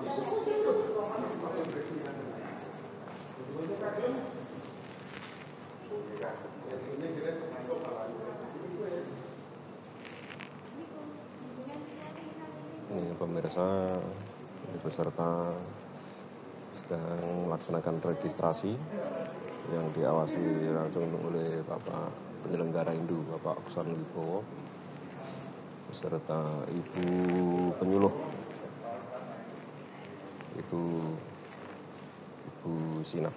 Ini pemirsa, ini peserta sedang melaksanakan registrasi yang diawasi langsung oleh Bapak penyelenggara Hindu, Bapak Oksan Wibowo, beserta Ibu penyuluh, itu Ibu Sina.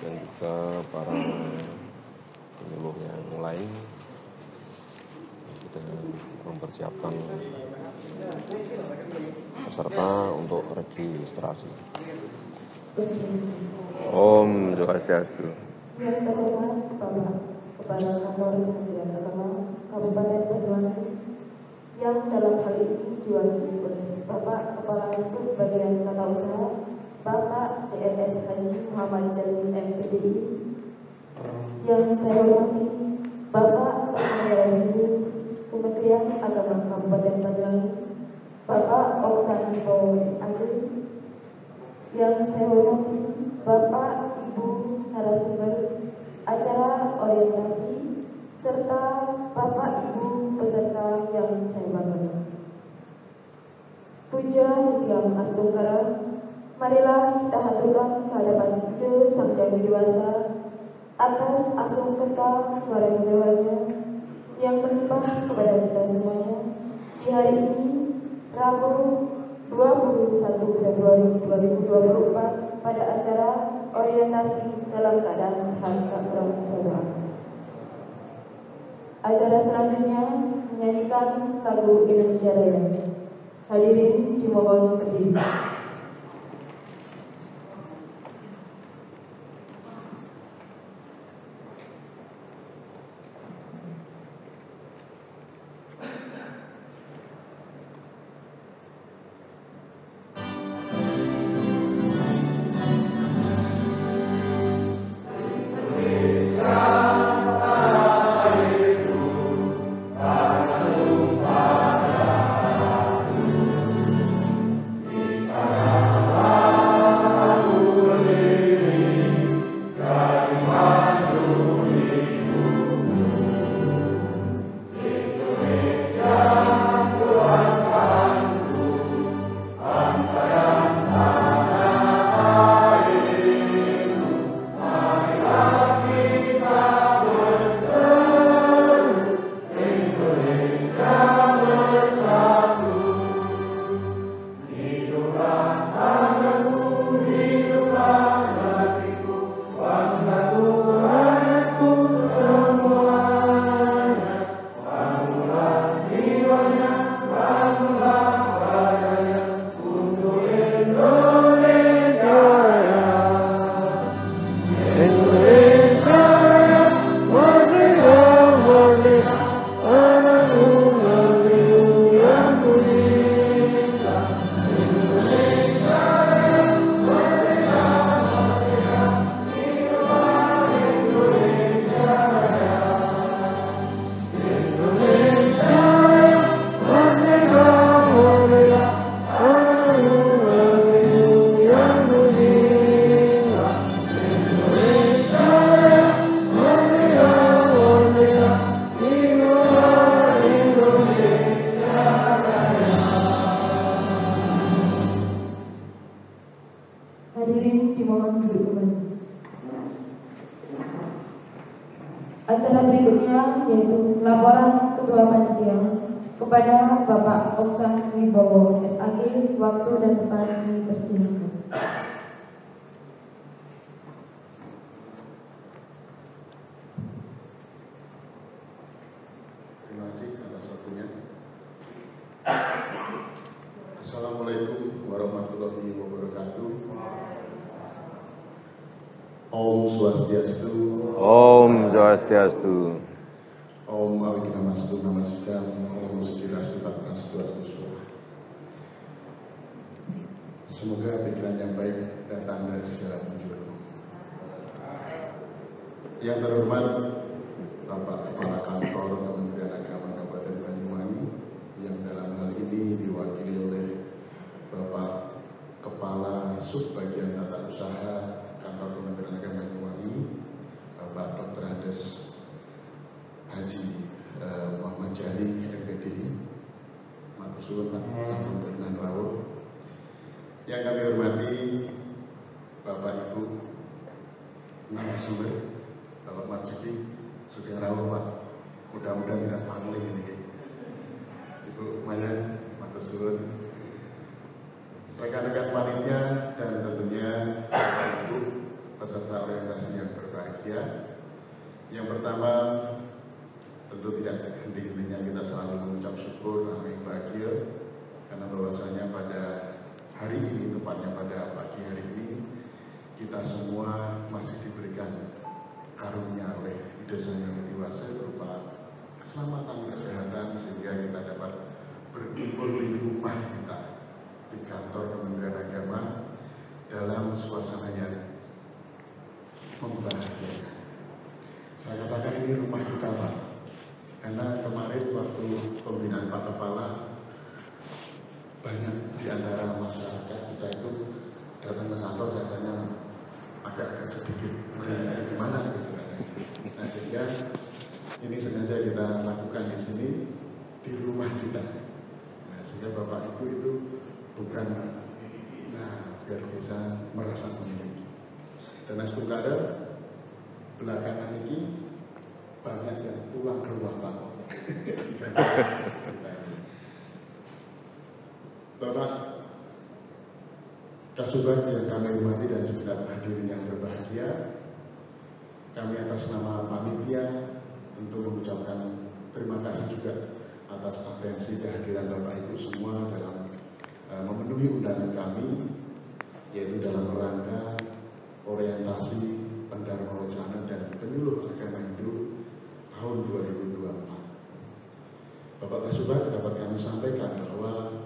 Dan juga para penyuluh yang lain sudah mempersiapkan peserta untuk registrasi. Om Swastiastu. Yang terhormat Bapak Kepala Kantor Kementerian Agama Kabupaten Banyuwangi, yang dalam hal ini diwakili oleh Bapak Kepala Subbagian Tata Usaha Bapak DNS Haji Muhammad Jalil MPDI, yang saya hormati Bapak Penyelenggara Hindu Kementerian Agama Kabupaten Banyuwangi Bapak Oksan Wibowo SAG, yang saya hormati Bapak Ibu narasumber acara orientasi serta Bapak Ibu peserta yang saya banggakan. Puja Mutyam Astungkara, marilah kita haturkan kehadapan Ide Sang Dewi Dewasa atas asung kerta warang dewanya yang melimpah kepada kita semuanya di hari ini, Rabu 21 Februari 2024, pada acara orientasi dalam keadaan sehat tak kurang saudara. Acara selanjutnya menyanyikan lagu Indonesia Raya. Hadirin dimohon berdiri. Hadirin dimohon duduk kembali. Acara berikutnya yaitu laporan Ketua Panitia kepada Bapak Oksan Wibowo SAG, waktu dan tempat dipersilakan. Terima kasih atas waktunya. Assalamualaikum warahmatullahi wabarakatuh. Om Swastiastu. Om Swastiastu. Om Awikinamastu Namaskam. Om Sukirastu Fatnastu. Semoga pikiran yang baik datang dari segala penjuru. Yang terhormat Bapak Kepala Kantor Kementerian Agama Jani MPDI, matur suwun Pak sampun berkenan rawuh. Yang kami hormati Bapak Ibu narasumber, Bapak Marzuki, Sugeng rawuh Pak. Mudah-mudahan tidak pangling ini. Ibu Maya, matur suwun. Rekan-rekan panitia dan tentunya Bapak Ibu peserta orientasi yang berbahagia. Yang pertama, tentu tidak henti-hentinya kita selalu mengucap syukur, kami bahagia karena bahwasanya pada hari ini, tepatnya pada pagi hari ini, kita semua masih diberikan karunia oleh Ide Sang Hyang Widi Wasa berupa keselamatan, kesehatan, sehingga kita dapat berkumpul di rumah kita, di kantor Kementerian Agama dalam suasana yang membahagiakan. Saya katakan ini rumah kita Pak, karena kemarin waktu pembinaan Pak Kepala, banyak di antara masyarakat kita itu datang ke kantor katanya agak sedikit gimana gitu. Nah sehingga ini sengaja kita lakukan di sini, di rumah kita. Nah sehingga Bapak Ibu itu bukan, biar bisa merasa memiliki. Dan Asbun Kader belakangan ini banyak yang pulang ke rumah Pak. Bapak Kasubag yang kami hormati dan segenap hadirin yang berbahagia, kami atas nama panitia tentu mengucapkan terima kasih juga atas atensi kehadiran Bapak Ibu semua dalam memenuhi undangan kami, yaitu dalam rangka orientasi Pendharma Wacana dan Penyuluh Agama Hindu tahun 2024. Bapak Kasubag dapat kami sampaikan bahwa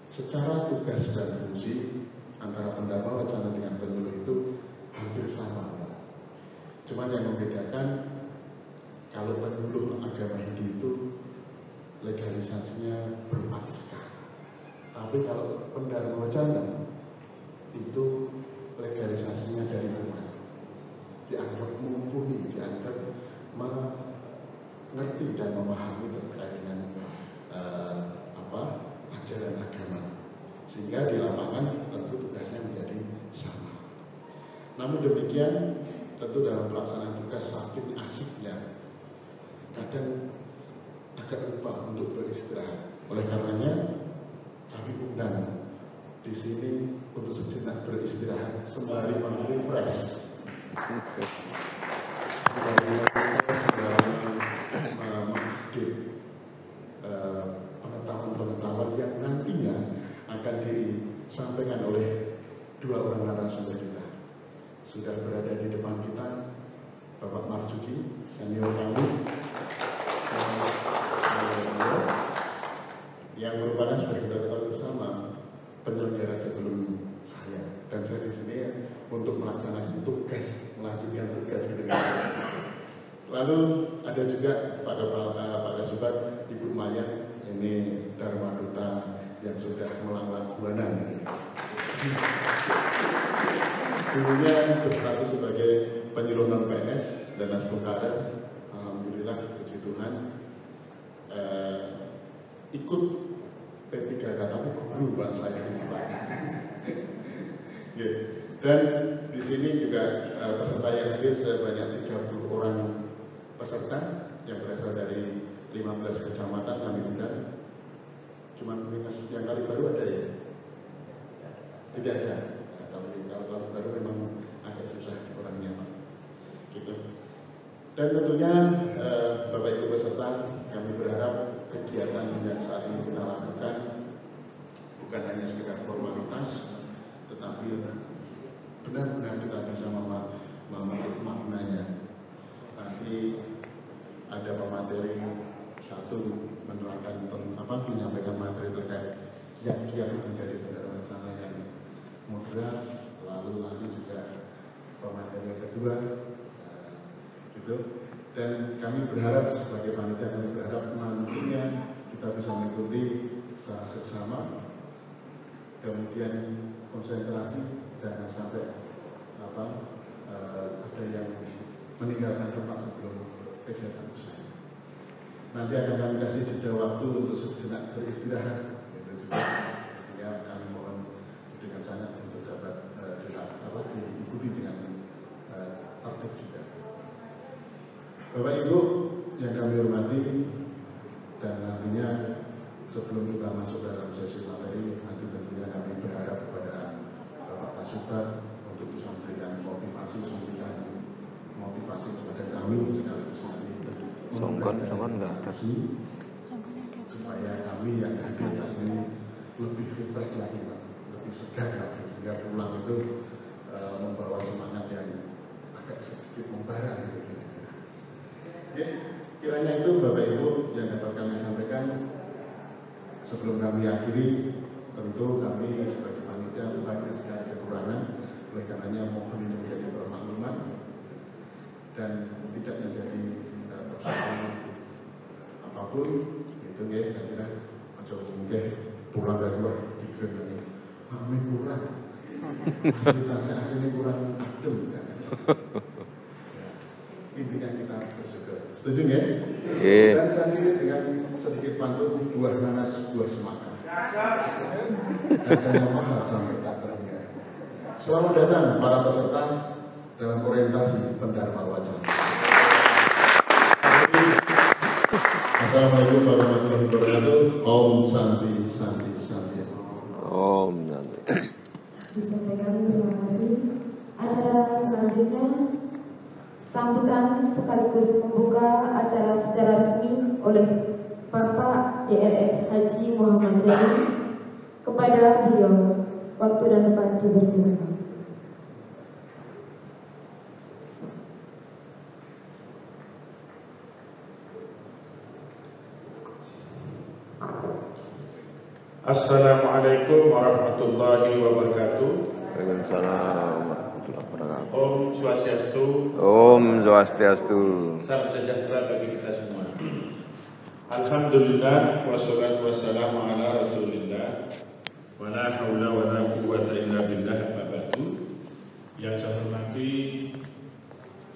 secara tugas dan fungsi antara Pendharma Wacana dengan penyuluh itu hampir sama. Cuman yang membedakan, kalau penyuluh agama Hindu itu legalisasinya berupa SK. Tapi kalau Pendharma Wacana itu legalisasinya dari rumah. Dianggap mumpuni, dianggap mengerti dan memahami terkait dengan ajaran agama, sehingga di lapangan tentu tugasnya menjadi sama. Namun demikian, tentu dalam pelaksanaan tugas saking asiknya, kadang agak lupa untuk beristirahat. Oleh karenanya, kami undang di sini untuk sejenak beristirahat sembari merefresh. Mengupdate pengetahuan-pengetahuan yang nantinya akan disampaikan oleh dua orang narasumber kita. Sudah berada di depan kita Bapak Marzuki, senior kami, yang merupakan sebagai kita ketahui bersama penyelenggara sebelum saya, dan saya di sini untuk melaksanakan tugas, melanjutkan tugas gitu. Lalu ada juga Pak Kasubag, Ibu Maya, ini Dharma Duta yang sudah melanglang buana. Dulunya berstatus sebagai penyuluh non PNS dan Asbun Kader. Alhamdulillah, puji Tuhan, ikut P3K, tapi guru Pak saya. Dan di sini juga peserta yang hadir sebanyak 30 orang peserta yang berasal dari 15 kecamatan kami undang. Cuman minus yang kali baru ada ya? Tidak ada. Kalau baru memang agak susah orangnya Pak. Gitu. Dan tentunya Bapak Ibu peserta, kami berharap kegiatan yang saat ini kita lakukan bukan hanya sekedar formalitas, tetapi benar-benar kita bisa memetik maknanya. Nanti ada pemateri satu menerangkan menyampaikan materi terkait kiat-kiat menjadi Pendharma Wacana yang moderat, lalu nanti juga pemateri yang kedua, gitu. Dan kami berharap sebagai panitia, kami berharap nantinya kita bisa mengikuti secara seksama, kemudian konsentrasi, jangan sampai ada yang meninggalkan tempat sebelum kegiatan usai. nanti akan kami kasih jeda waktu untuk sejenak beristirahat. Itu juga sehingga kami mohon dengan sangat untuk dapat diikuti dengan tertib juga. Bapak Ibu yang kami hormati, dan nantinya sebelum kita masuk dalam sesi materi, nanti tentunya kami berharap kepada Bapak Kasubag untuk bisa memberikan motivasi kepada kami sekaligus nanti supaya kami yang hadir saat ini lebih refresh lagi, Pak, lebih segar lagi, sehingga pulang itu membawa semangat yang agak sedikit membara gitu. Oke, kiranya itu Bapak Ibu yang dapat kami sampaikan. Sebelum kami akhiri, tentu kami sebagai panitia banyak sekali kekurangan, oleh karenanya mohon ini menjadi permakluman dan tidak menjadi persoalan apapun. Itu ya, kira-kira macam mungkin pulang dari luar pikiran ini kami kurang, fasilitas ini kurang adem, jangan. Intinya kita bersyukur. Setuju ya? Dan saya akhiri dengan sedikit pantun, buah nanas buah semangka. Harganya mahal sampai tak terhingga. Selamat datang para peserta dalam orientasi Pendharma Wacana. Assalamualaikum warahmatullahi wabarakatuh. Om Santi Santi Santi. Om Santi. Disampaikan terima kasih. Acara selanjutnya sambutan sekaligus membuka acara secara resmi oleh Bapak DRS Haji Muhammad Jadi. Kepada beliau, waktu dan tempat dipersilakan. Assalamualaikum warahmatullahi wabarakatuh. Waalaikumsalam warahmatullahi wabarakatuh. Om Swastiastu. Om Swastiastu. Salam sejahtera bagi kita semua. Alhamdulillah wassalatu wassalamu ala Rasulillah. Wala haula wala quwwata illa billah. Babatu. Yang saya hormati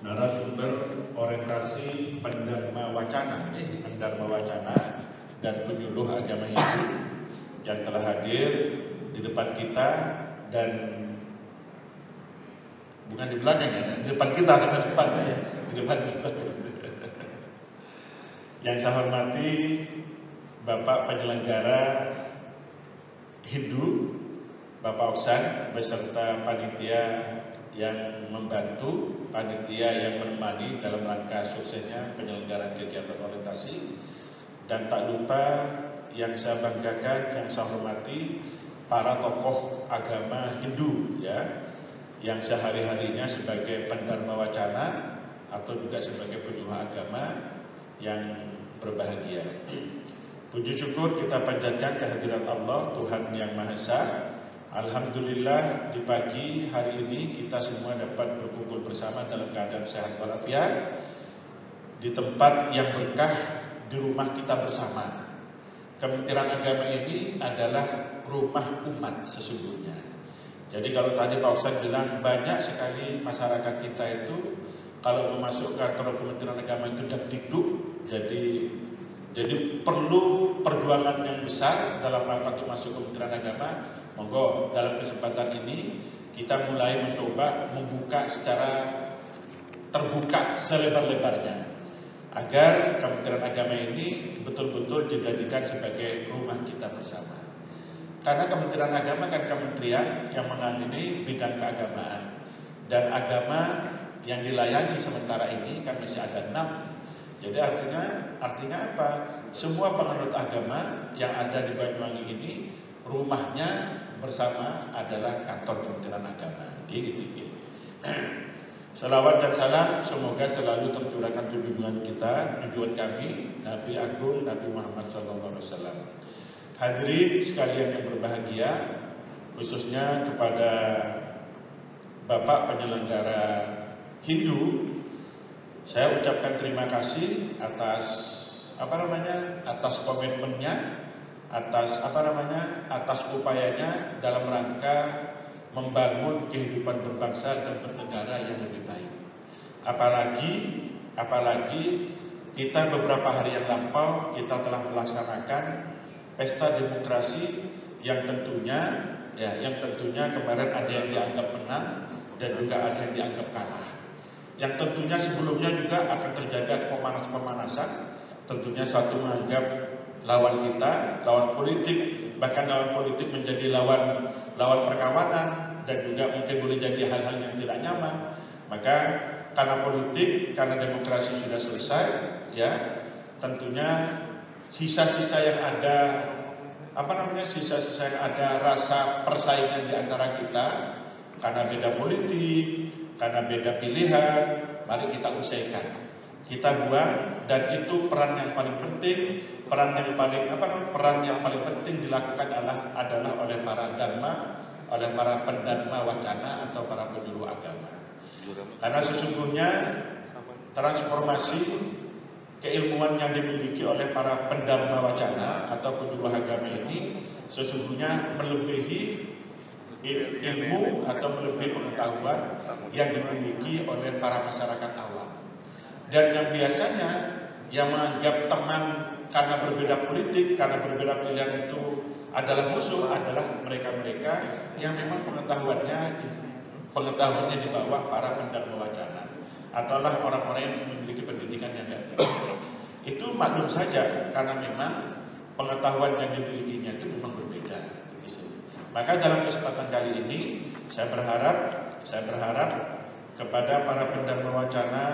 narasumber orientasi Pendharma Wacana, Pendharma Wacana dan penyuluh agama Hindu yang telah hadir di depan kita dan bukan di belakang ya, di depan kita sampai depan ya, di depan kita. Yang saya hormati Bapak penyelenggara Hindu, Bapak Oksan beserta panitia yang membantu, panitia yang menemani dalam rangka suksesnya penyelenggaraan kegiatan orientasi, dan tak lupa yang saya banggakan, yang saya hormati para tokoh agama Hindu ya, yang sehari-harinya sebagai Pendharma Wacana atau juga sebagai penyuluh agama yang berbahagia. Puji syukur kita panjatkan kehadirat Allah Tuhan Yang Maha Esa. Alhamdulillah di pagi hari ini kita semua dapat berkumpul bersama dalam keadaan sehat walafiat di tempat yang berkah, di rumah kita bersama. Kementerian Agama ini adalah rumah umat sesungguhnya. Jadi kalau tadi Pak Oksan bilang banyak sekali masyarakat kita itu kalau memasuk kantor Kementerian Agama itu dikduk, jadi perlu perjuangan yang besar dalam rangka untuk masuk Kementerian Agama. Monggo dalam kesempatan ini kita mulai mencoba membuka secara terbuka selebar-lebarnya agar Kementerian Agama ini betul-betul dijadikan sebagai rumah kita bersama. Karena Kementerian Agama kan kementerian yang menangani bidang keagamaan, dan agama yang dilayani sementara ini kan masih ada 6. Jadi artinya apa? Semua penganut agama yang ada di Banyuwangi ini rumahnya bersama adalah kantor Kementerian Agama. Gitu. Salawat dan salam semoga selalu tercurahkan junjungan kita, junjungan kami, Nabi Agung Nabi Muhammad SAW. Hadirin sekalian yang berbahagia, khususnya kepada Bapak penyelenggara Hindu, saya ucapkan terima kasih atas atas komitmennya, atas upayanya dalam rangka membangun kehidupan berbangsa dan bernegara yang lebih baik. Apalagi kita beberapa hari yang lampau kita telah melaksanakan pesta demokrasi yang tentunya kemarin ada yang dianggap menang dan juga ada yang dianggap kalah. Yang tentunya sebelumnya juga akan terjadi pemanasan. Tentunya satu menganggap lawan kita, lawan politik, bahkan lawan politik menjadi lawan perkawanan, dan juga mungkin boleh jadi hal-hal yang tidak nyaman. Maka karena politik, karena demokrasi sudah selesai, ya tentunya sisa-sisa yang ada sisa-sisa yang ada rasa persaingan di antara kita karena beda politik, karena beda pilihan, mari kita usaikan, kita buang. Dan itu peran yang paling penting, peran yang paling penting dilakukan adalah oleh para pendharma wacana atau para penyuluh agama. Karena sesungguhnya transformasi keilmuan yang dimiliki oleh para pendharma wacana atau penyuluh agama ini sesungguhnya melebihi ilmu atau melebihi pengetahuan yang dimiliki oleh para masyarakat awam. Dan yang biasanya yang menganggap teman karena berbeda politik, karena berbeda pilihan itu adalah musuh, adalah mereka-mereka yang memang pengetahuannya di bawah para pendharma wacana ataulah orang-orang yang memiliki pendidikan yang tidak tinggi. Itu maklum saja karena memang pengetahuan yang dimilikinya itu memang berbeda. Maka dalam kesempatan kali ini saya berharap kepada para pendharma wacana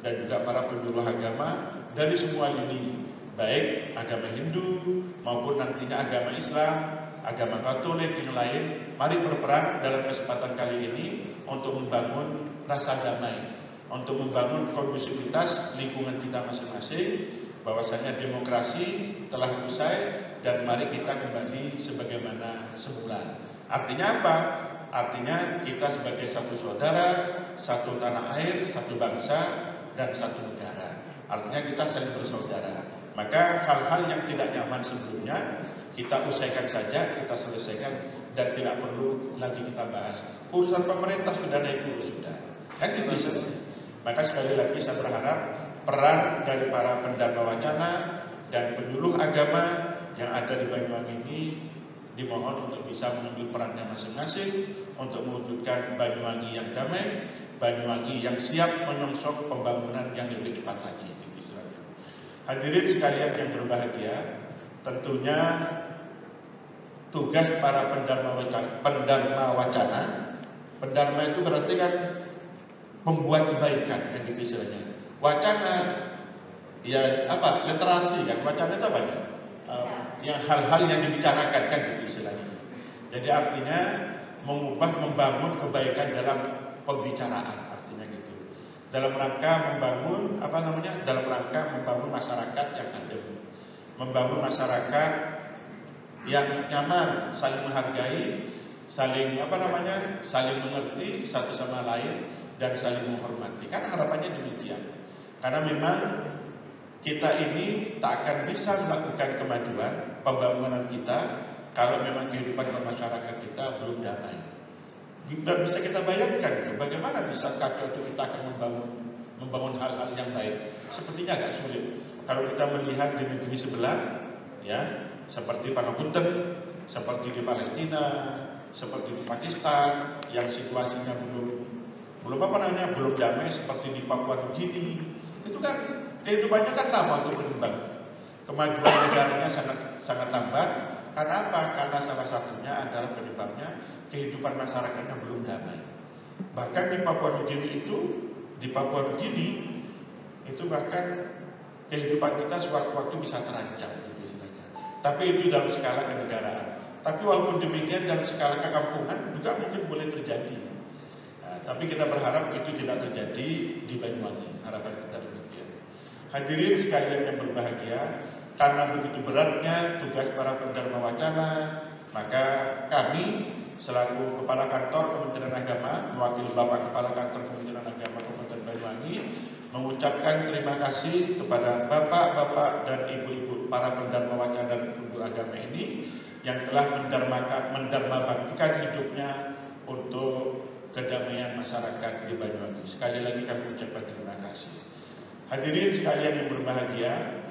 dan juga para penyuluh agama dari semua lini, baik agama Hindu maupun nantinya agama Islam, agama Katolik yang lain, mari berperan dalam kesempatan kali ini untuk membangun rasa damai, untuk membangun kondusivitas lingkungan kita masing-masing, bahwasanya demokrasi telah usai dan mari kita kembali sebagaimana semula. Artinya apa? Artinya kita sebagai satu saudara, satu tanah air, satu bangsa, dan satu negara. Artinya kita saling bersaudara. Maka hal-hal yang tidak nyaman sebelumnya kita usaikan saja, kita selesaikan, dan tidak perlu lagi kita bahas. Urusan pemerintah sudah naik dulu sudah. Kan itu saja. Maka sekali lagi saya berharap peran dari para pendharma wacana dan penyuluh agama yang ada di Banyuwangi ini dimohon untuk bisa mengambil perannya masing-masing untuk mewujudkan Banyuwangi yang damai, Banyuwangi yang siap menyongsong pembangunan yang lebih cepat lagi. Hadirin sekalian yang berbahagia, tentunya tugas para pendharma wacana, pendharma itu berarti kan membuat kebaikan, kan gitu istilahnya. Wacana, ya apa? Literasi kan? Wacana itu apa? Yang hal-hal yang dibicarakan kan gitu istilahnya. Jadi artinya membangun kebaikan dalam pembicaraan, artinya gitu. Dalam rangka membangun dalam rangka membangun masyarakat yang adil, membangun masyarakat yang nyaman, saling menghargai, saling saling mengerti satu sama lain dan saling menghormati. Kan harapannya demikian. Karena memang kita ini tak akan bisa melakukan kemajuan pembangunan kita kalau memang kehidupan masyarakat kita belum damai. Bisa kita bayangkan bagaimana di saat kacau itu kita akan membangun hal-hal yang baik. Sepertinya agak sulit. Kalau kita melihat di negeri sebelah, ya seperti Pangapunten, seperti di Palestina, seperti di Pakistan, yang situasinya belum damai, seperti di Papua Nugini, itu kan kehidupannya kan lama untuk berkembang. Kemajuan negaranya sangat lambat. Karena apa? Karena salah satunya adalah penyebabnya kehidupan masyarakatnya belum damai. Bahkan di Papua Nugini itu bahkan kehidupan kita sewaktu-waktu bisa terancam gitu istilahnya. Tapi itu dalam skala kenegaraan. Tapi walaupun demikian dalam skala kekampungan juga mungkin boleh terjadi. Nah, tapi kita berharap itu tidak terjadi di Banyuwangi. Harapan kita demikian. Hadirin sekalian yang berbahagia, karena begitu beratnya tugas para pendharma wacana, maka kami selaku Kepala Kantor Kementerian Agama, mewakili Bapak Kepala Kantor Kementerian Agama Kabupaten Banyuwangi, mengucapkan terima kasih kepada bapak-bapak dan ibu-ibu para pendharma wacana dan penyuluh agama ini yang telah mendarma baktikan hidupnya untuk kedamaian masyarakat di Banyuwangi. Sekali lagi kami ucapkan terima kasih. Hadirin sekalian yang berbahagia,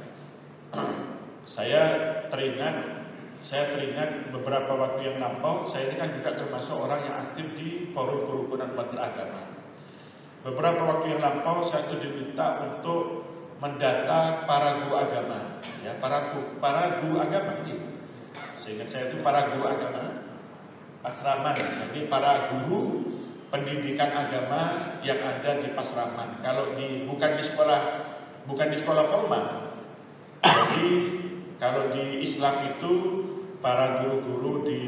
saya teringat beberapa waktu yang lampau, saya ini kan juga termasuk orang yang aktif di forum kerukunan umat beragama. Beberapa waktu yang lampau saya itu diminta untuk mendata para guru agama, ya, para guru agama ini. Seingat saya itu para guru agama Pasraman, jadi para guru pendidikan agama yang ada di Pasraman. Kalau bukan di sekolah formal. Jadi kalau di Islam itu para guru-guru di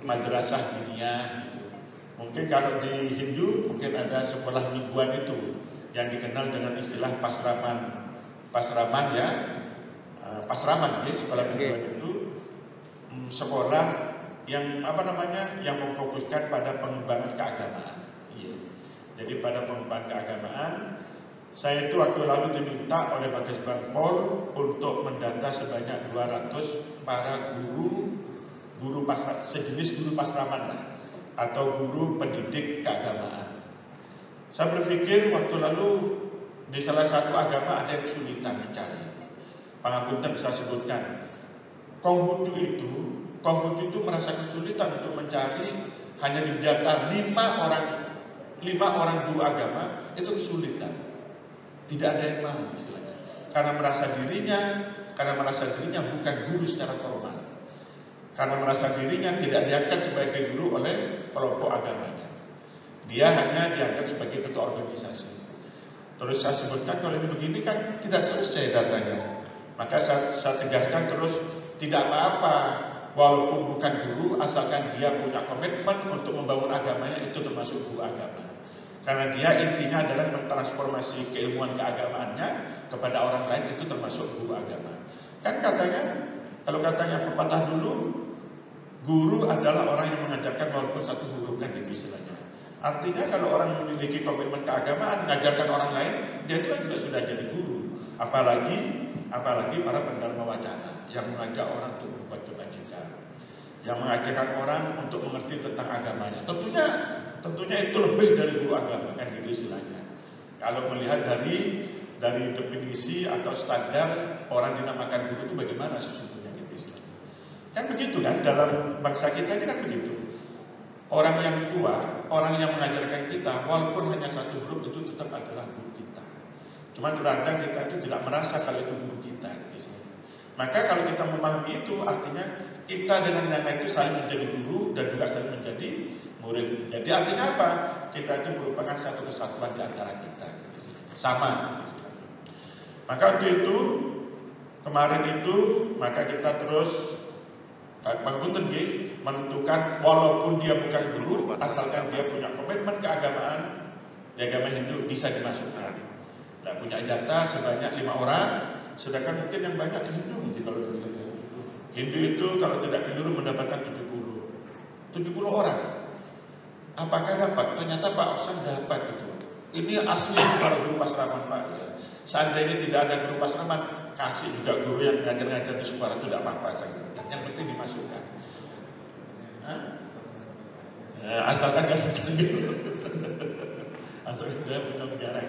madrasah diniyah gitu. Mungkin kalau di Hindu mungkin ada sekolah mingguan itu yang dikenal dengan istilah pasraman. Pasraman ya, pasraman ya, sekolah mingguan itu sekolah yang yang memfokuskan pada pengembangan keagamaan. Iya. Jadi pada pengembangan keagamaan, saya itu waktu lalu diminta oleh Bagas Banpol untuk mendata sebanyak 200 para sejenis guru pasraman lah, atau guru pendidik keagamaan. Saya berpikir waktu lalu di salah satu agama ada kesulitan mencari. Pangapunten bisa sebutkan, Konghucu itu merasa kesulitan untuk mencari, hanya didata 5 orang guru agama, itu kesulitan. Tidak ada yang mau istilahnya. Karena merasa dirinya bukan guru secara formal. Karena merasa dirinya tidak diangkat sebagai guru oleh kelompok agamanya. Dia hanya diangkat sebagai ketua organisasi. Terus saya sebutkan, kalau ini begini kan tidak selesai datanya. Maka saya tegaskan terus, tidak apa-apa walaupun bukan guru, asalkan dia punya komitmen untuk membangun agamanya, itu termasuk guru agama. Karena dia intinya adalah mentransformasi keilmuan keagamaannya kepada orang lain, itu termasuk guru agama. Kan kalau katanya pepatah dulu, guru adalah orang yang mengajarkan walaupun satu huruf, kan gitu istilahnya. Artinya kalau orang memiliki komitmen keagamaan, mengajarkan orang lain, dia itu kan juga sudah jadi guru. Apalagi para pendharma wacana yang mengajak orang untuk berbuat kebajikan, yang mengajarkan orang untuk mengerti tentang agamanya. Tentunya itu lebih dari guru agama, kan gitu istilahnya. Kalau melihat dari definisi atau standar orang dinamakan guru itu bagaimana sesungguhnya gitu istilahnya. Kan begitu kan, dalam bangsa kita ini kan begitu. Orang yang tua, orang yang mengajarkan kita, walaupun hanya satu huruf, itu tetap adalah guru kita. Cuma terkadang kita itu tidak merasa kalau itu guru kita gitu. Maka kalau kita memahami itu, artinya kita dengan yang lain itu saling menjadi guru dan juga saling menjadi murid. Jadi artinya apa? Kita itu merupakan satu kesatuan di antara kita gitu. Sama gitu. Maka waktu itu, kemarin itu, maka kita terus menentukan walaupun dia bukan guru, asalkan dia punya komitmen keagamaan, di agama Hindu bisa dimasukkan. Nah, punya jatah sebanyak 5 orang, sedangkan mungkin yang banyak Hindu mungkin kalau Hindu itu kalau tidak keliru mendapatkan 70 orang. Apakah dapat? Ternyata Pak Oksan dapat itu. Ini asli para guru pasraman Pak. Seandainya tidak ada guru pasraman, kasih juga guru yang ngajar-ngajar di sekolah itu tidak apa-apa saja. Yang penting dimasukkan. Asalkan jangan asalkan jangan penyelenggara.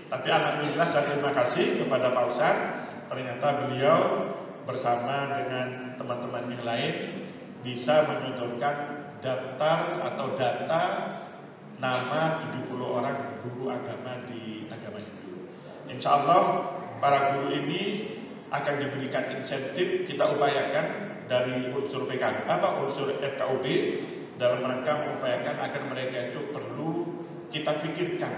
Tapi alhamdulillah saya terima kasih kepada Pak Oksan. Ternyata beliau bersama dengan teman-teman yang lain bisa menyodorkan daftar atau data nama 70 orang guru agama di agama Hindu. Insya Allah para guru ini akan diberikan insentif, kita upayakan dari unsur unsur FKUB dalam rangka mengupayakan agar mereka itu perlu kita pikirkan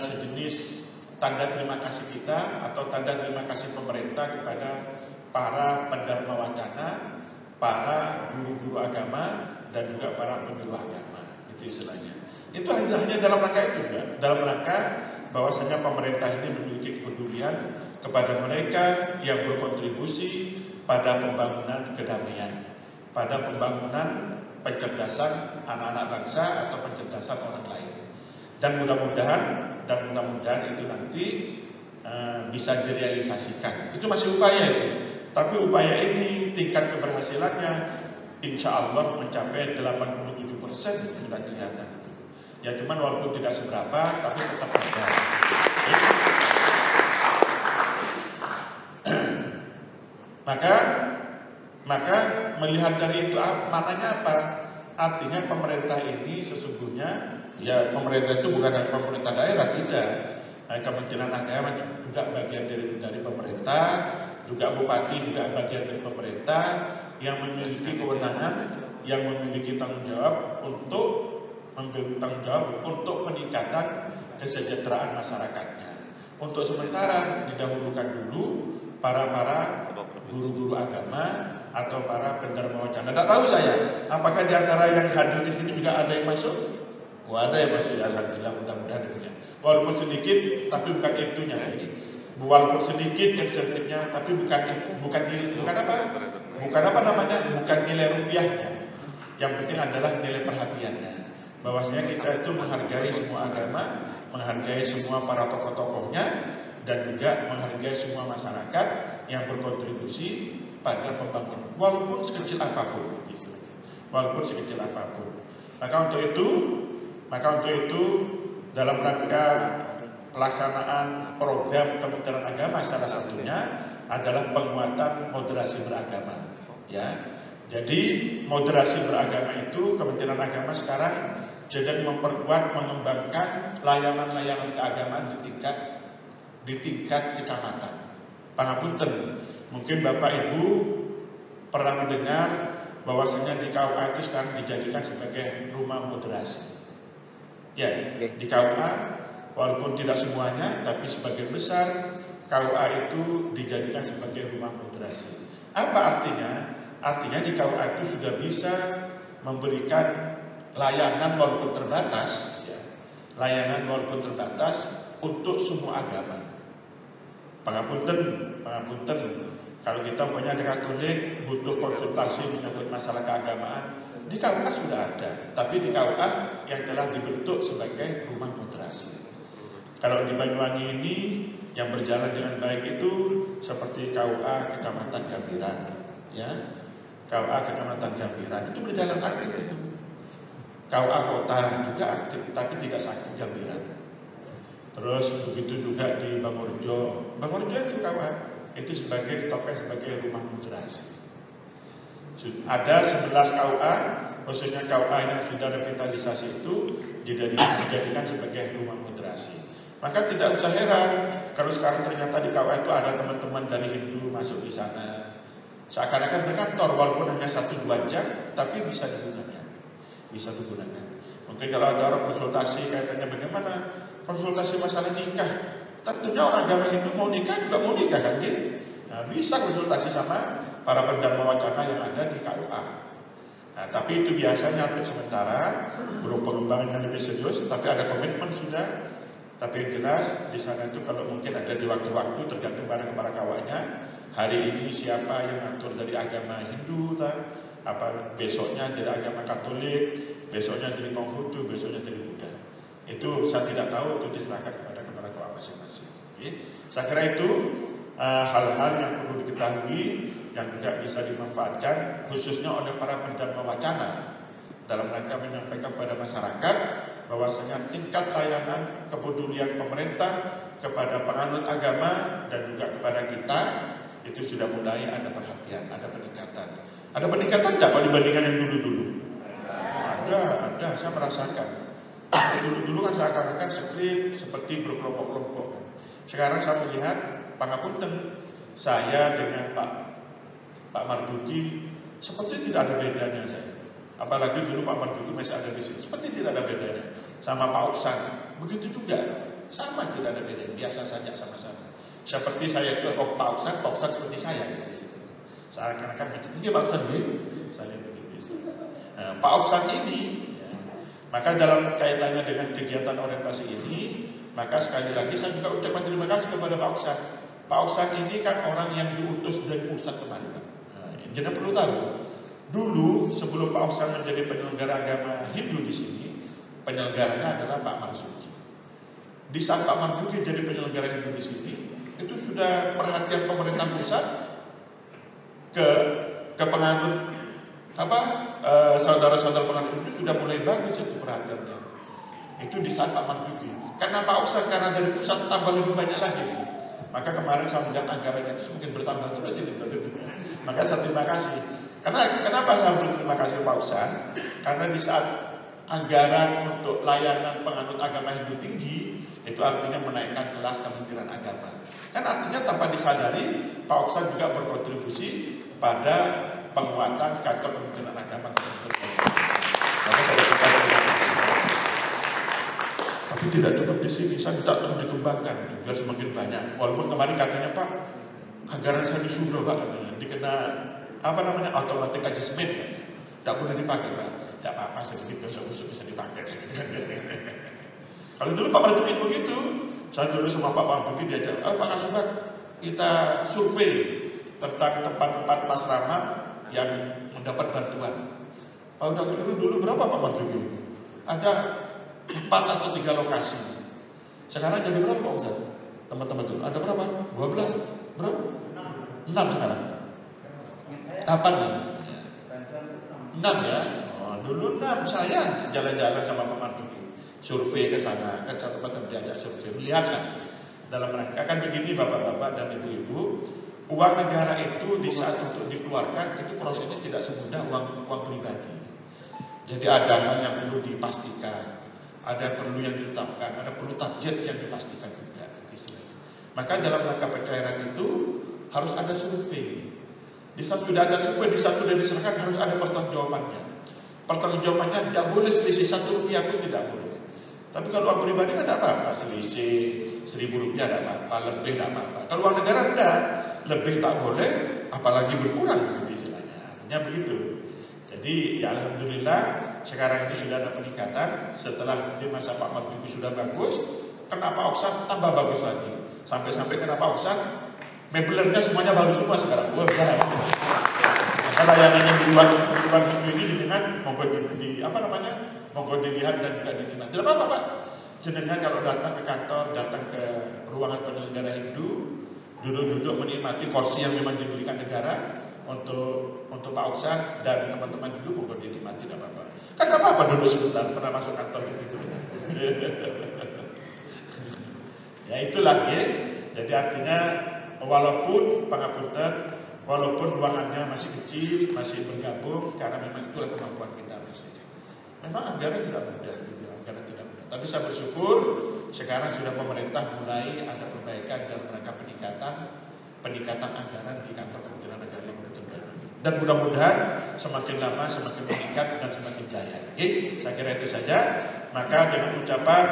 sejenis tanda terima kasih kita atau tanda terima kasih pemerintah kepada para pendharma wacana, para guru-guru agama dan juga para penyuluh agama, itu istilahnya. Itu hanya dalam rangka itu ya, dalam rangka bahwasanya pemerintah ini memiliki kepedulian kepada mereka yang berkontribusi pada pembangunan kedamaian, pada pembangunan pencerdasan anak-anak bangsa atau pencerdasan orang lain. Dan mudah-mudahan itu nanti bisa direalisasikan. Itu masih upaya itu. Tapi upaya ini tingkat keberhasilannya insya Allah mencapai 87% sudah kelihatan itu. Ya cuman walaupun tidak seberapa, tapi tetap ada. Maka melihat dari itu maknanya apa? Artinya pemerintah ini sesungguhnya, ya pemerintah itu bukan hanya pemerintah daerah, tidak. Kementerian Agama juga bagian dari pemerintah, juga bupati juga bagian dari pemerintah yang memiliki kewenangan, yang memiliki tanggung jawab untuk peningkatan kesejahteraan masyarakatnya. Untuk sementara didahulukan dulu para guru-guru agama atau para pendharma wacana. Tidak tahu saya, apakah di antara yang hadir di sini juga ada yang masuk? Oh, ada yang masuk, ya alhamdulillah, mudah-mudahan demikian. Walaupun sedikit, tapi bukan itunya ini. Walaupun sedikit insentifnya, tapi bukan nilai rupiahnya. Yang penting adalah nilai perhatiannya. Bahwasanya kita itu menghargai semua agama, menghargai semua para tokoh-tokohnya, dan juga menghargai semua masyarakat yang berkontribusi pada pembangunan, walaupun sekecil apapun. Maka untuk itu dalam rangka pelaksanaan program Kementerian Agama salah satunya adalah penguatan moderasi beragama. Ya, jadi moderasi beragama itu Kementerian Agama sekarang sedang memperkuat, mengembangkan layanan-layanan keagamaan di tingkat kecamatan. Pangapunten, mungkin Bapak Ibu pernah mendengar bahwasanya di KUA itu sekarang dijadikan sebagai rumah moderasi. Ya, di KUA walaupun tidak semuanya, tapi sebagian besar KUA itu dijadikan sebagai rumah moderasi. Apa artinya? Artinya di KUA itu sudah bisa memberikan layanan walaupun terbatas, ya, untuk semua agama. Pangapunten, kalau kita punya di Katolik butuh konsultasi menyangkut masalah keagamaan, di KUA sudah ada, tapi di KUA yang telah dibentuk sebagai rumah moderasi. Kalau di Banyuwangi ini yang berjalan dengan baik itu seperti KUA Kecamatan Gambiran, ya, KUA Kecamatan Gambiran itu berjalan aktif itu. KUA Kota juga aktif, tapi tidak sakit Gambiran. Terus begitu juga di Bangorjo itu KUA itu ditetapkan sebagai rumah moderasi. Ada 11 KUA, khususnya KUA yang sudah revitalisasi itu dijadikan sebagai rumah moderasi. Maka tidak usah heran kalau sekarang ternyata di KUA itu ada teman-teman dari Hindu masuk di sana. Seakan-akan berkantor walaupun hanya 1-2 jam, tapi bisa digunakan. Mungkin kalau ada orang konsultasi kaitannya bagaimana konsultasi masalah nikah, tentunya orang agama Hindu mau nikah kan, gitu. Nah, bisa konsultasi sama para pendharma wacana yang ada di KUA. Nah, tapi itu biasanya untuk sementara, belum pengembangan yang lebih serius, tapi ada komitmen sudah. Tapi yang jelas di sana itu kalau mungkin ada di waktu-waktu tergantung pada kepala KUA-nya. Hari ini siapa yang atur dari agama Hindu, besoknya dari agama Katolik, besoknya dari Konghucu, besoknya dari Buddha. Itu saya tidak tahu, itu diserahkan kepada kepala KUA masing-masing. Saya kira itu hal-hal yang perlu diketahui yang juga bisa dimanfaatkan khususnya oleh para pendharma wacana dalam rangka menyampaikan kepada masyarakat bahwasanya tingkat layanan kepedulian pemerintah kepada penganut agama dan juga kepada kita itu sudah mulai ada perhatian, ada peningkatan. Ada peningkatan tidak kalau dibandingkan yang dulu-dulu? Ada, saya merasakan. Dulu-dulu kan seakan-akan skrip seperti berkelompok-kelompok. Sekarang saya melihat, pangapunten, saya dengan Pak Marzuki seperti tidak ada bedanya saya. Apalagi dulu Pak Marzuki masih ada di sini, seperti tidak ada bedanya. Sama Pak Oksan, begitu juga, sama tidak ada bedanya, biasa saja sama-sama. Seperti saya itu Pak Oksan seperti saya gitu. Seakan-akan begini Pak Oksan, saya begitu. Nah, Pak Oksan ini, ya, maka dalam kaitannya dengan kegiatan orientasi ini, maka sekali lagi saya juga ucapkan terima kasih kepada Pak Oksan. Pak Oksan ini kan orang yang diutus dari pusat kemarin. Jangan perlu tahu. Dulu sebelum Pak Oksan menjadi penyelenggara agama Hindu di sini, penyelenggaranya adalah Pak Marzuki. Di saat Pak Marzuki jadi penyelenggara Hindu di sini, itu sudah perhatian pemerintah pusat ke penganut saudara-saudara penganut itu sudah mulai bagus itu perhatiannya. Itu di saat Pak Marzuki. Karena Pak Oksan karena dari pusat tambah lebih banyak lagi. Maka kemarin saya melihat anggarannya itu semakin bertambah terus ini. Maka saya terima kasih. Kenapa saya berterima kasih Pak Oksan? Karena di saat anggaran untuk layanan penganut agama Hindu tinggi, itu artinya menaikkan kelas Kementerian Agama. Kan artinya tanpa disadari, Pak Oksan juga berkontribusi pada penguatan kantor Kementerian Agama. Maka saya terima kasih. Tapi tidak cukup di sini, saya minta terus dikembangkan biar semakin banyak. Walaupun kemarin katanya Pak, anggaran saya disuruh Pak, katanya dikena automatic adjustment, tidak boleh dipakai Pak. Tidak apa-apa, sedikit besok-besok bisa dipakai. Kalau dulu Pak Marzuki begitu, saya dulu sama Pak Marzuki diajak, Pak Kasubag, kita survei tentang tempat-tempat asrama yang mendapat bantuan. Kalau dulu berapa Pak Marzuki? Ada 4 atau 3 lokasi. Sekarang jadi berapa Pak Ustaz? Teman-teman itu ada berapa? 12? Berapa? 6 sekarang. 8 nih. 6 ya. Dulu 6 saya jalan-jalan sama Pak Marzuki, survei ke sana, ke tempat diajak survei, melihatlah dalam rangka kan begini bapak-bapak dan ibu-ibu, uang negara itu di saat untuk dikeluarkan itu prosesnya tidak semudah uang pribadi. Jadi ada hal yang perlu dipastikan, ada perlu yang ditetapkan, ada perlu target yang dipastikan juga. Maka dalam rangka pencairan itu harus ada survei. Di saat sudah ada survei, di saat sudah diserahkan harus ada pertanggungjawabannya. Pertanggungjawabannya tidak boleh selisih 1 rupiah pun tidak boleh. Tapi kalau uang pribadi kan tidak apa-apa, selisih 1.000 rupiah tidak apa-apa, lebih tidak apa-apa. Kalau uang negara tidak, lebih tak boleh, apalagi berkurang begitu istilahnya. Artinya begitu. Jadi ya alhamdulillah sekarang ini sudah ada peningkatan. Setelah di masa Pak Marzuki sudah bagus, kenapa Oksan tambah bagus lagi? Sampai-sampai kenapa Oksan meblernya semuanya bagus semua sekarang. Wah bisa. Maka layanan yang di luar ini dengan monggo monggo dilihat dan juga dinikmati. Tidak apa-apa Pak. Jenengan kalau datang ke kantor, datang ke ruangan penyelenggara Hindu, duduk-duduk menikmati kursi yang memang diberikan negara untuk Pak Oksan dan teman-teman Hindu, monggo dinikmati, tidak apa-apa. Kan tidak apa-apa duduk sebentar, pernah masuk kantor gitu. Ya itulah ya. Jadi artinya walaupun pangapunten, walaupun ruangannya masih kecil, masih bergabung, karena memang itulah kemampuan kita masih. Memang anggaran tidak mudah, gitu. Anggaran tidak mudah. Tapi saya bersyukur sekarang sudah pemerintah mulai ada perbaikan dalam rangka peningkatan anggaran di kantor Kementerian Agama Kabupaten Banyuwangi. Dan mudah-mudahan semakin lama semakin meningkat dan semakin jaya. Oke, saya kira itu saja. Maka dengan ucapan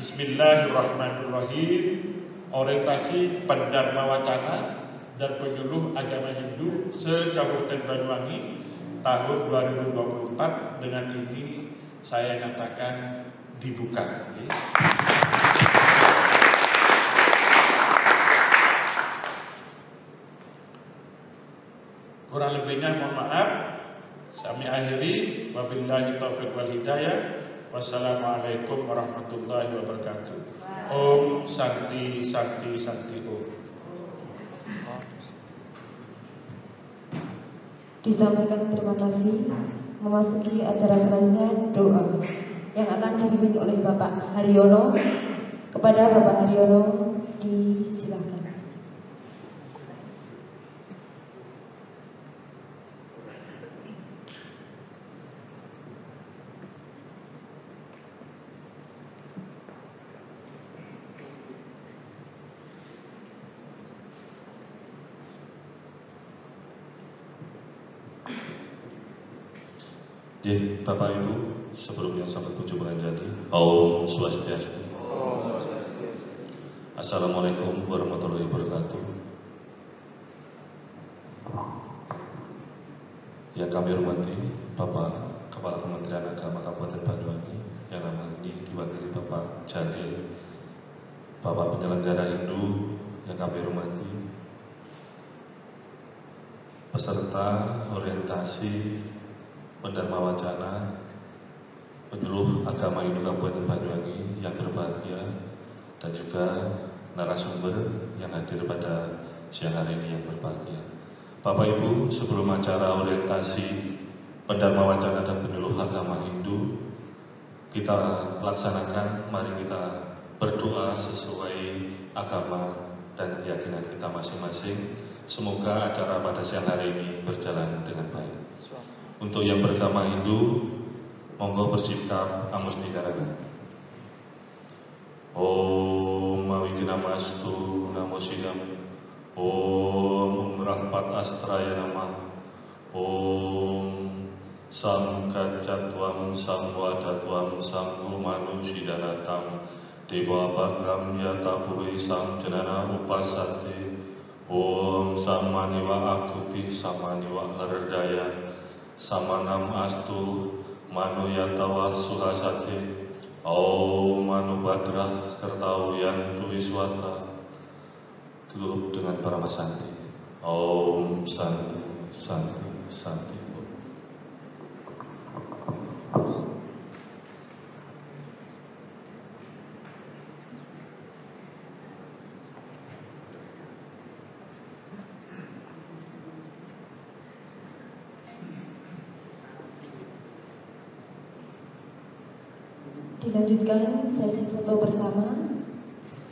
Bismillahirrahmanirrahim, orientasi Pendharma Wacana dan penyuluh agama Hindu se-Kabupaten Banyuwangi tahun 2024 dengan ini saya nyatakan dibuka. Okay. Kurang lebihnya mohon maaf. Kami akhiri. Wabillahi taufiq wal hidayah. Wassalamualaikum warahmatullahi wabarakatuh. Om Santi Santi Santi Om. Disampaikan terima kasih. Memasuki acara selanjutnya doa yang akan dipimpin oleh Bapak Haryono. Kepada Bapak Haryono disilakan. Bapak Ibu, sebelumnya sampai puji penganjani, Om Swastiastu. Assalamualaikum warahmatullahi wabarakatuh. Yang kami hormati Bapak Kepala Kementerian Agama Kabupaten Banyuwangi, yang nama ini diwakili Bapak Janil, Bapak Penyelenggara Hindu yang kami hormati, peserta orientasi Pendharma Wacana penyuluh agama Hindu Kabupaten Banyuwangi yang berbahagia, dan juga narasumber yang hadir pada siang hari ini yang berbahagia. Bapak Ibu, sebelum acara orientasi Pendharma Wacana dan penyuluh agama Hindu kita laksanakan. Mari kita berdoa sesuai agama dan keyakinan kita masing-masing. Semoga acara pada siang hari ini berjalan dengan baik. Untuk yang beragama Hindu, monggo bersikap amustikaraga. Om Awijinamastu Namo Sidam. Om Rahpat Astraya Namah. Om Sam Kacatwam Sam Wadatwam Sam Humanu Sidanatam Dewa Bagam Yata Puri Sam Janana Upasate. Om Samaniwa Akuti Samaniwa Hardaya Samanam Astu Manu Yatawa Suhasate. Om Manu Badrah Kertau Yantu Wiswata. Tutup dengan para masanti. Om Santi Santi Santi. Dilanjutkan sesi foto bersama.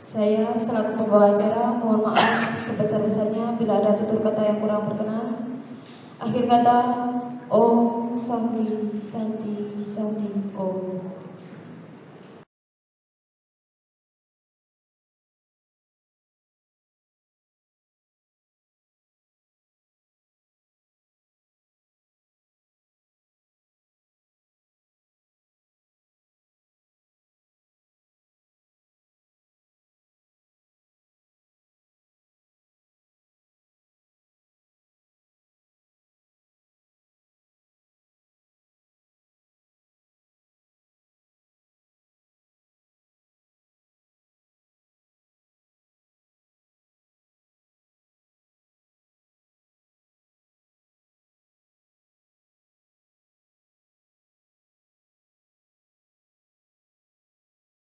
Saya selaku pembawa acara mohon maaf sebesar-besarnya bila ada tutur kata yang kurang berkenan. Akhir kata, Om Santi Santi Santi Om.